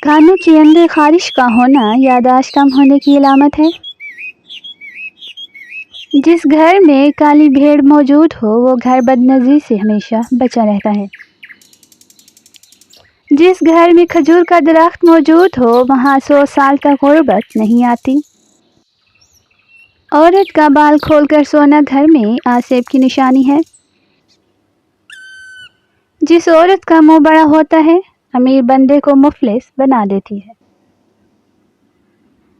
کانوں کے اندر خارش کا ہونا یادداشت کم ہونے کی علامت ہے۔ جس گھر میں کالی بھیڑ موجود ہو وہ گھر بدنظری سے ہمیشہ بچا رہتا ہے۔ جس گھر میں کھجور کا درخت موجود ہو وہاں 100 سال تک غربت نہیں آتی۔ عورت کا بال کھول کر سونا گھر میں آسیب کی نشانی ہے۔ جس عورت کا منہ بڑا ہوتا ہے امیر بندے کو مفلس بنا دیتی ہے۔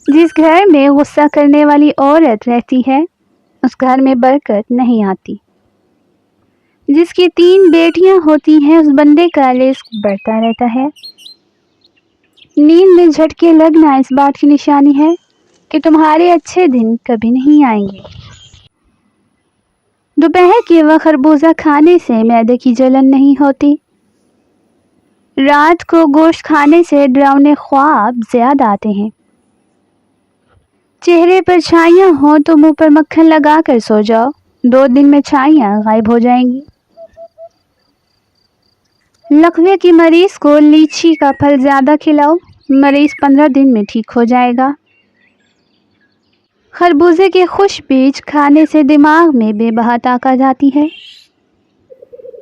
جس گھر میں غصہ کرنے والی عورت رہتی ہے اس گھر میں برکت نہیں آتی۔ جس کی 3 بیٹیاں ہوتی ہیں اس بندے کا رزق بڑھتا رہتا ہے۔ نیند میں جھٹکے لگنا اس بات کی نشانی ہے کہ تمہارے اچھے دن کبھی نہیں آئیں گے۔ دوپہر کے وقت خربوزہ کھانے سے معدے کی جلن نہیں ہوتی۔ رات کو گوشت کھانے سے ڈراؤنے خواب زیادہ آتے ہیں۔ چہرے پر چھائیاں ہوں تو منہ پر مکھن لگا کر سو جاؤ، 2 دن میں چھائیاں غائب ہو جائیں گی۔ لقوے کے مریض کو لیچی کا پھل زیادہ کھلاؤ، مریض 15 دن میں ٹھیک ہو جائے گا۔ خربوزے کے خشک بیج کھانے سے دماغ میں بے بہا طاقت آتی ہے۔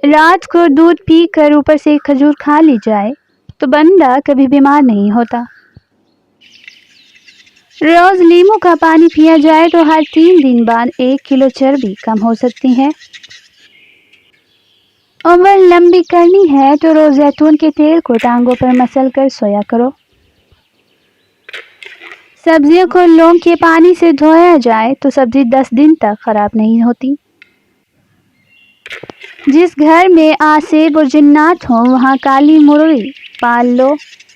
رات کو دودھ پی کر اوپر سے کھجور کھا لی جائے تو بندہ کبھی بیمار نہیں ہوتا۔ روز لیموں کا پانی پیا جائے تو ہر 3 دن بعد 1 کلو چربی کم ہو سکتی ہے۔ عمر لمبی کرنی ہے تو روز زیتون کے تیل کو ٹانگوں پر مسل کر سویا کرو۔ سبزیوں کو لونگ کے پانی سے دھویا جائے تو سبزی 10 دن تک خراب نہیں ہوتی۔ جس گھر میں آسیب اور جنات ہوں وہاں کالی مرغی پال لو،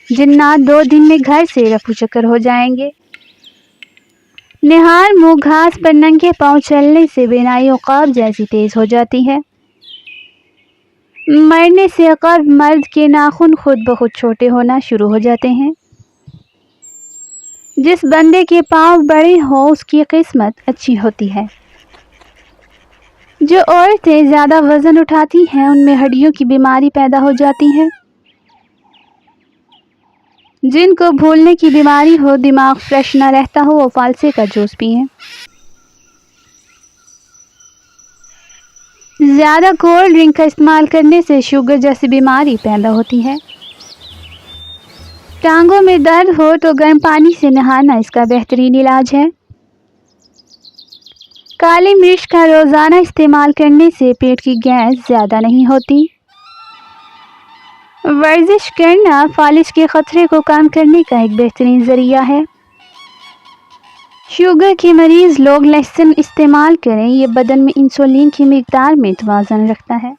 جنات 2 دن میں گھر سے رفو چکر ہو جائیں گے۔ نہار منہ گھاس پر ننگے پاؤں چلنے سے بینائی عقاب جیسی تیز ہو جاتی ہے۔ مرنے سے قبل مرد کے ناخن خود بخود چھوٹے ہونا شروع ہو جاتے ہیں۔ جس بندے کے پاؤں بڑے ہوں اس کی قسمت اچھی ہوتی ہے۔ جو عورتیں زیادہ وزن اٹھاتی ہیں ان میں ہڈیوں کی بیماری پیدا ہو جاتی ہے۔ جن کو بھولنے کی بیماری ہو، دماغ فریش نہ رہتا ہو، وہ فالسے کا جوس پئیں۔ زیادہ کولڈ ڈرنک کا استعمال کرنے سے شوگر جیسی بیماری پیدا ہوتی ہے۔ ٹانگوں میں درد ہو تو گرم پانی سے نہانا اس کا بہترین علاج ہے۔ کالی مرچ کا روزانہ استعمال کرنے سے پیٹ کی گیس زیادہ نہیں ہوتی۔ ورزش کرنا فالج کے خطرے کو کم کرنے کا ایک بہترین ذریعہ ہے۔ شوگر کے مریض لوگ لہسن استعمال کریں، یہ بدن میں انسولین کی مقدار میں توازن رکھتا ہے۔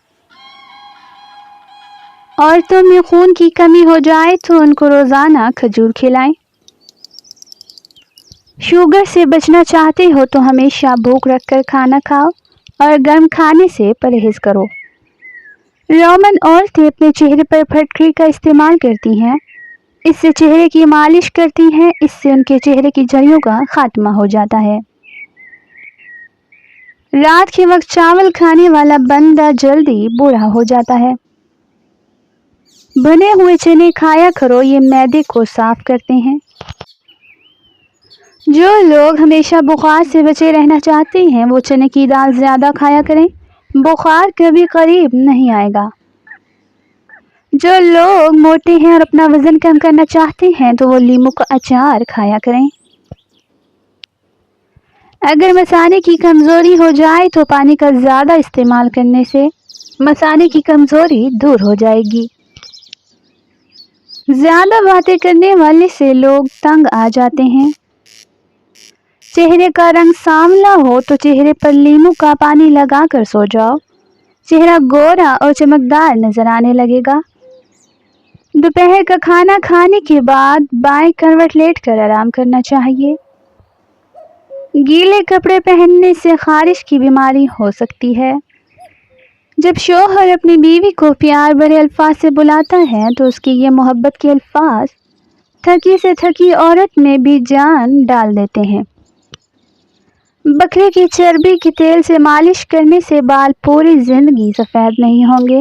عورتوں میں خون کی کمی ہو جائے تو ان کو روزانہ کھجور کھلائیں۔ شوگر سے بچنا چاہتے ہو تو ہمیشہ بھوک رکھ کر کھانا کھاؤ اور گرم کھانے سے پرہیز کرو۔ رومن عورتیں اپنے چہرے پر پھٹکری کا استعمال کرتی ہیں، اس سے چہرے کی مالش کرتی ہیں، اس سے ان کے چہرے کی جریوں کا خاتمہ ہو جاتا ہے۔ رات کے وقت چاول کھانے والا بندہ جلدی بوڑھا ہو جاتا ہے۔ بھنے ہوئے چنے کھایا کرو، یہ معدے کو صاف کرتے ہیں۔ جو لوگ ہمیشہ بخار سے بچے رہنا چاہتے ہیں وہ چنے کی دال زیادہ کھایا کریں، بخار کبھی قریب نہیں آئے گا۔ جو لوگ موٹے ہیں اور اپنا وزن کم کرنا چاہتے ہیں تو وہ لیموں کا اچار کھایا کریں۔ اگر مثانے کی کمزوری ہو جائے تو پانی کا زیادہ استعمال کرنے سے مثانے کی کمزوری دور ہو جائے گی۔ زیادہ باتیں کرنے والے سے لوگ تنگ آ جاتے ہیں۔ چہرے کا رنگ سانولا ہو تو چہرے پر لیموں کا پانی لگا کر سو جاؤ، چہرہ گورا اور چمکدار نظر آنے لگے گا۔ دوپہر کا کھانا کھانے کے بعد بائیں کروٹ لیٹ کر آرام کرنا چاہیے۔ گیلے کپڑے پہننے سے خارش کی بیماری ہو سکتی ہے۔ جب شوہر اپنی بیوی کو پیار بھرے الفاظ سے بلاتا ہے تو اس کی یہ محبت کے الفاظ تھکی سے تھکی عورت میں بھی جان ڈال دیتے ہیں۔ بکرے کی چربی کے تیل سے مالش کرنے سے بال پوری زندگی سفید نہیں ہوں گے۔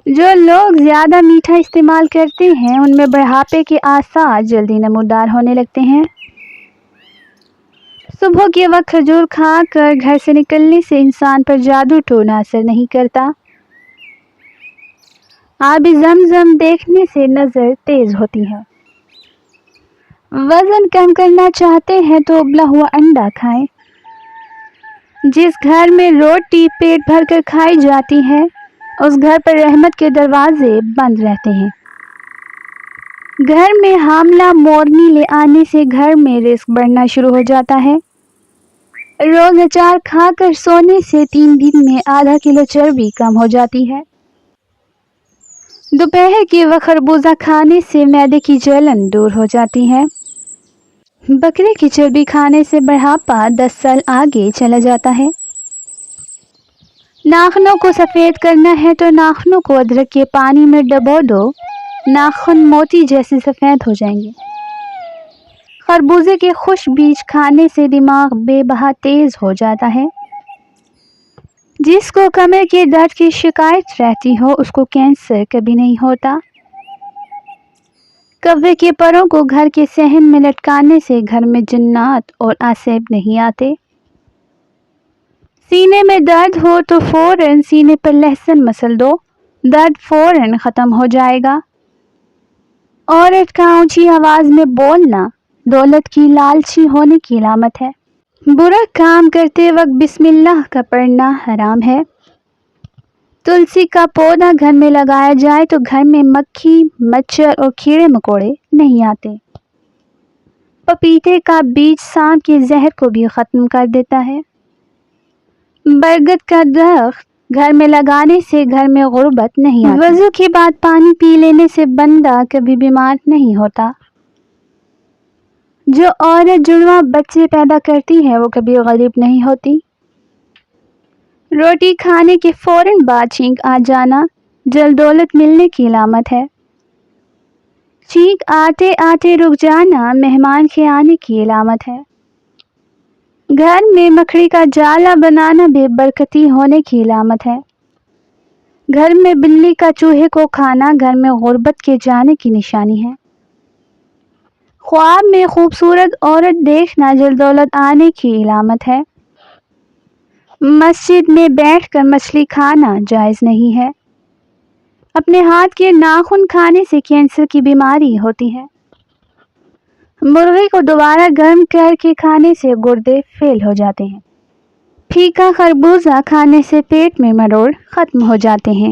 جو لوگ زیادہ میٹھا استعمال کرتے ہیں ان میں بڑھاپے کے آثار جلدی نمودار ہونے لگتے ہیں۔ صبح کے وقت کھجور کھا کر گھر سے نکلنے سے انسان پر جادو ٹونا اثر نہیں کرتا۔ آب زمزم دیکھنے سے نظر تیز ہوتی ہے۔ وزن کم کرنا چاہتے ہیں تو ابلا ہوا انڈا کھائیں۔ جس گھر میں روٹی پیٹ بھر کر کھائی جاتی ہے اس گھر پر رحمت کے دروازے بند رہتے ہیں۔ گھر میں حاملہ مورنی لے آنے سے گھر میں رزق بڑھنا شروع ہو جاتا ہے۔ روز اچار کھا کر سونے سے 3 دن میں ½ کلو چربی کم ہو جاتی ہے۔ دوپہر کے وقت خربوزہ کھانے سے معدے کی جلن دور ہو جاتی ہے۔ بکرے کی چربی کھانے سے بڑھاپا 10 سال آگے چلا جاتا ہے۔ ناخنوں کو سفید کرنا ہے تو ناخنوں کو ادرک کے پانی میں ڈبو دو، ناخن موتی جیسے سفید ہو جائیں گے۔ خربوزے کے خشک بیج کھانے سے دماغ بے بہا تیز ہو جاتا ہے۔ جس کو کمر کے درد کی شکایت رہتی ہو اس کو کینسر کبھی نہیں ہوتا۔ کوے کے پروں کو گھر کے صحن میں لٹکانے سے گھر میں جنات اور آسیب نہیں آتے۔ سینے میں درد ہو تو فوراً سینے پر لہسن مسل دو، درد فوراً ختم ہو جائے گا۔ عورت کا اونچی آواز میں بولنا دولت کی لالچی ہونے کی علامت ہے۔ برا کام کرتے وقت بسم اللہ کا پڑھنا حرام ہے۔ تلسی کا پودا گھر میں لگایا جائے تو گھر میں مکھی، مچھر اور کیڑے مکوڑے نہیں آتے۔ پپیتے کا بیج سانپ کے زہر کو بھی ختم کر دیتا ہے۔ برگد کا درخت گھر میں لگانے سے گھر میں غربت نہیں آتی۔ وضو کے بعد پانی پی لینے سے بندہ کبھی بیمار نہیں ہوتا۔ جو عورت جڑواں بچے پیدا کرتی ہے وہ کبھی غریب نہیں ہوتی۔ روٹی کھانے کے فوراً بعد چھینک آ جانا جلد دولت ملنے کی علامت ہے۔ چھینک آتے آتے رک جانا مہمان کے آنے کی علامت ہے۔ گھر میں مکڑی کا جالا بنانا بے برکتی ہونے کی علامت ہے۔ گھر میں بلی کا چوہے کو کھانا گھر میں غربت کے جانے کی نشانی ہے۔ خواب میں خوبصورت عورت دیکھنا جلد دولت آنے کی علامت ہے۔ مسجد میں بیٹھ کر مچھلی کھانا جائز نہیں ہے۔ اپنے ہاتھ کے ناخن کھانے سے کینسر کی بیماری ہوتی ہے۔ مرغی کو دوبارہ گرم کر کے کھانے سے گردے فیل ہو جاتے ہیں۔ پھیکا خربوزہ کھانے سے پیٹ میں مروڑ ختم ہو جاتے ہیں۔